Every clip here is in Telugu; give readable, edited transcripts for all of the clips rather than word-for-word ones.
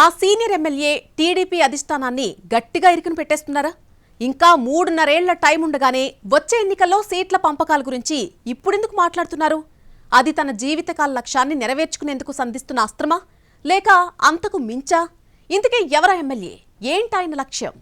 ఆ సీనియర్ ఎమ్మెల్యే టీడీపీ అధిష్టానాన్ని గట్టిగా ఇరుకుని పెట్టేస్తున్నారా? ఇంకా 3.5 ఏళ్ల టైం ఉండగానే వచ్చే ఎన్నికల్లో సీట్ల పంపకాల గురించి ఇప్పుడెందుకు మాట్లాడుతున్నారు? అది తన జీవితకాల లక్ష్యాన్ని నెరవేర్చుకునేందుకు సంధిస్తున్న అస్త్రమా, లేక అంతకు మించా? ఇంతకీ ఎవరా ఎమ్మెల్యే, ఏంటాయన లక్ష్యం?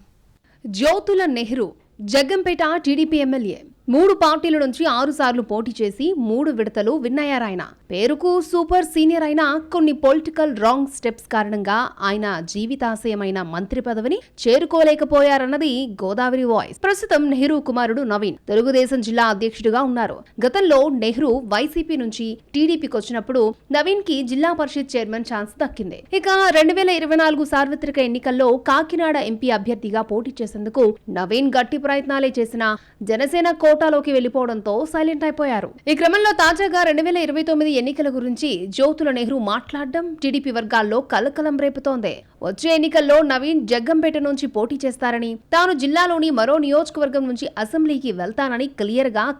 జ్యోతుల నెహ్రూ జగ్గంపేట టీడీపీ ఎమ్మెల్యే 3 పార్టీల నుంచి 6 సార్లు పోటీ చేసి 3 విడతలు విన్నయ్యారాయన. పేరుకు సూపర్ సీనియర్ అయిన కొన్ని పొలిటికల్ రాంగ్ స్టెప్స్ కారణంగా ఆయన జీవితాశయమైన మంత్రి పదవిని చేరుకోలేకపోయారన్నది గోదావరి వాయిస్. ప్రస్తుతం నెహ్రూ కుమారుడు నవీన్ తెలుగుదేశం జిల్లా అధ్యక్షుడిగా ఉన్నారు. గతంలో నెహ్రూ వైసీపీ నుంచి టీడీపీకి వచ్చినప్పుడు నవీన్ కి జిల్లా పరిషత్ చైర్మన్ ఛాన్స్ దక్కింది. ఇక 2024 సార్వత్రిక ఎన్నికల్లో కాకినాడ ఎంపీ అభ్యర్థిగా పోటీ చేసేందుకు నవీన్ గట్టి ప్రయత్నాలే చేసినా జనసేన కోటాలోకి వెళ్లిపోవడంతో సైలెంట్ అయిపోయారు. ఈ క్రమంలో తాజాగా 2029 ఎన్నికల గురించి జ్యోతుల నెహ్రూ మాట్లాడడం టీడీపీ వర్గాల్లో కలకలం రేపుతోంది. వచ్చే ఎన్నికల్లో నవీన్ జగ్గంపేట నుంచి పోటీ చేస్తారని, తాను జిల్లాలోని మరో నియోజకవర్గం నుంచి అసెంబ్లీకి వెళ్తానని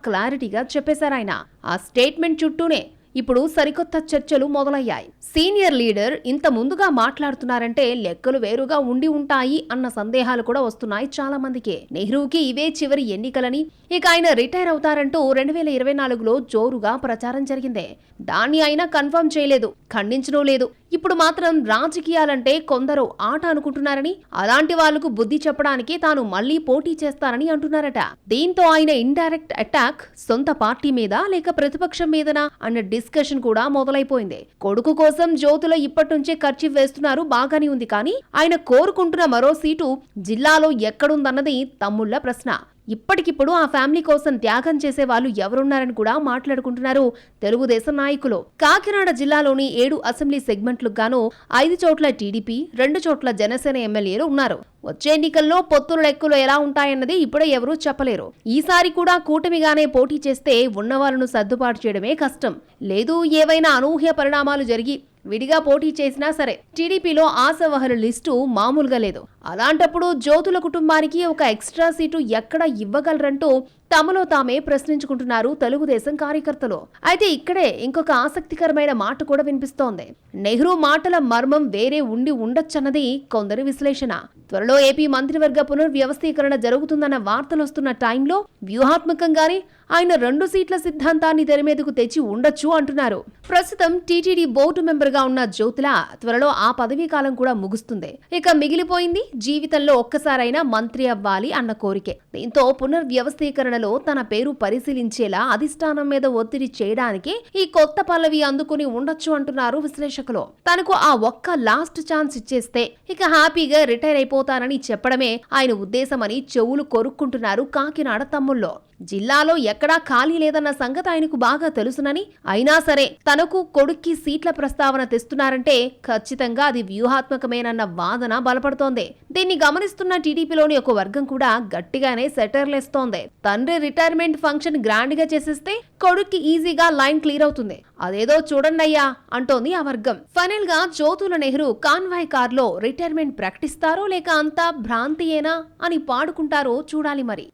క్లారిటీగా చెప్పేశారాయన. ఆ స్టేట్మెంట్ చుట్టూనే ఇప్పుడు సరికొత్త చర్చలు మొదలయ్యాయి. సీనియర్ లీడర్ ఇంత ముందుగా మాట్లాడుతున్నారంటే లెక్కలు వేరుగా ఉండి ఉంటాయి అన్న సందేహాలు కూడా వస్తున్నాయి చాలా మందికి. నెహ్రూకి ఇవే చివరి ఎన్నికలని, ఇక ఆయన రిటైర్ అవుతారంటూ 2024లో జోరుగా ప్రచారం జరిగింది. దాన్ని ఆయన కన్ఫర్మ్ చేయలేదు, ఖండించడం లేదు. ఇప్పుడు మాత్రం రాజకీయాలంటే కొందరు ఆట అనుకుంటున్నారని, అలాంటి వాళ్లకు బుద్ధి చెప్పడానికి తాను మళ్లీ పోటీ చేస్తానని అంటున్నారట. దీంతో ఆయన ఇండైరెక్ట్ అటాక్ సొంత పార్టీ మీద లేక ప్రతిపక్షం మీదనా అన్న డిస్కషన్ కూడా మొదలైపోయింది. కొడుకు కోసం జ్యోతుల ఇప్పటి నుంచే ఖర్చు వేస్తున్నారు, బాగానే ఉంది. కానీ ఆయన కోరుకుంటున్న మరో సీటు జిల్లాలో ఎక్కడుందన్నది తమ్ముళ్ల ప్రశ్న. ఇప్పటికిప్పుడు ఆ ఫ్యామిలీ కోసం త్యాగం చేసే వాళ్ళు ఎవరున్నారని కూడా మాట్లాడుకుంటున్నారు తెలుగుదేశం నాయకులు. కాకినాడ జిల్లాలోని 7 అసెంబ్లీ సెగ్మెంట్లకు గాను 5 చోట్ల టీడీపీ, 2 చోట్ల జనసేన ఎమ్మెల్యేలు ఉన్నారు. వచ్చే ఎన్నికల్లో పొత్తుల లెక్కలు ఎలా ఉంటాయన్నది ఇప్పుడే ఎవరూ చెప్పలేరు. ఈసారి కూడా కూటమిగానే పోటీ చేస్తే ఉన్నవాళ్లను సర్దుబాటు చేయడమే కష్టం. లేదు ఏవైనా అనూహ్య పరిణామాలు జరిగి విడిగా పోటీ చేసినా సరే టీడీపీలో ఆశావహుల లిస్టు మామూలుగా లేదు. అలాంటప్పుడు జ్యోతుల కుటుంబానికి ఒక ఎక్స్ట్రా సీటు ఎక్కడ ఇవ్వగలరంటూ తమలో తామే ప్రశ్నించుకుంటున్నారు తెలుగుదేశం కార్యకర్తలు. అయితే ఇక్కడే ఇంకొక ఆసక్తికరమైన మాట కూడా వినిపిస్తోంది. నెహ్రూ మాటల మర్మం వేరే ఉండి ఉండొచ్చన్నది కొందరి విశ్లేషణ. త్వరలో ఏపీ మంత్రివర్గ పునర్వ్యవస్థీకరణ జరుగుతుందన్న వార్తలొస్తున్న టైంలో వ్యూహాత్మకంగానే ఆయన 2 సీట్ల సిద్ధాంతాన్ని తెరమీదకు తెచ్చి ఉండొచ్చు అంటున్నారు. ప్రస్తుతం టీటీడీ బోర్డు మెంబర్ గా ఉన్న జ్యోతుల త్వరలో ఆ పదవీ కాలం కూడా ముగుస్తుంది. ఇక మిగిలిపోయింది జీవితంలో ఒక్కసారైనా మంత్రి అవ్వాలి అన్న కోరికే. దీంతో పునర్వ్యవస్థీకరణలో తన పేరు పరిశీలించేలా అధిష్టానం మీద ఒత్తిడి చేయడానికి ఈ కొత్త పల్లవి అందుకుని ఉండొచ్చు అంటున్నారు విశ్లేషకులు. తనకు ఆ ఒక్క లాస్ట్ ఛాన్స్ ఇచ్చేస్తే ఇక హ్యాపీగా రిటైర్ అయిపోతానని చెప్పడమే ఆయన ఉద్దేశమని చెవులు కొరుక్కుంటున్నారు కాకినాడ తమ్ముల్లో. జిల్లాలో ఎక్కడా ఖాళీ లేదన్న సంగతి ఆయనకు బాగా తెలుసునని, అయినా సరే తనకు కొడుక్కి సీట్ల ప్రస్తావన తెస్తున్నారంటే ఖచ్చితంగా అది వ్యూహాత్మకమేనన్న వాదన బలపడుతోంది. దీన్ని గమనిస్తున్న టీడీపీలోని ఒక వర్గం కూడా గట్టిగానే సెటర్లేస్తోంది. తండ్రి రిటైర్మెంట్ ఫంక్షన్ గ్రాండ్ గా చేసేస్తే కొడుక్కి ఈజీగా లైన్ క్లియర్ అవుతుంది, అదేదో చూడండయ్యా అంటోంది ఆ వర్గం. ఫైనల్ గా జ్యోతుల నెహ్రూ కాన్వాయ్ కార్లో రిటైర్మెంట్ ప్రకటిస్తారో లేక అంతా భ్రాంతియేనా అని పాడుకుంటారో చూడాలి మరి.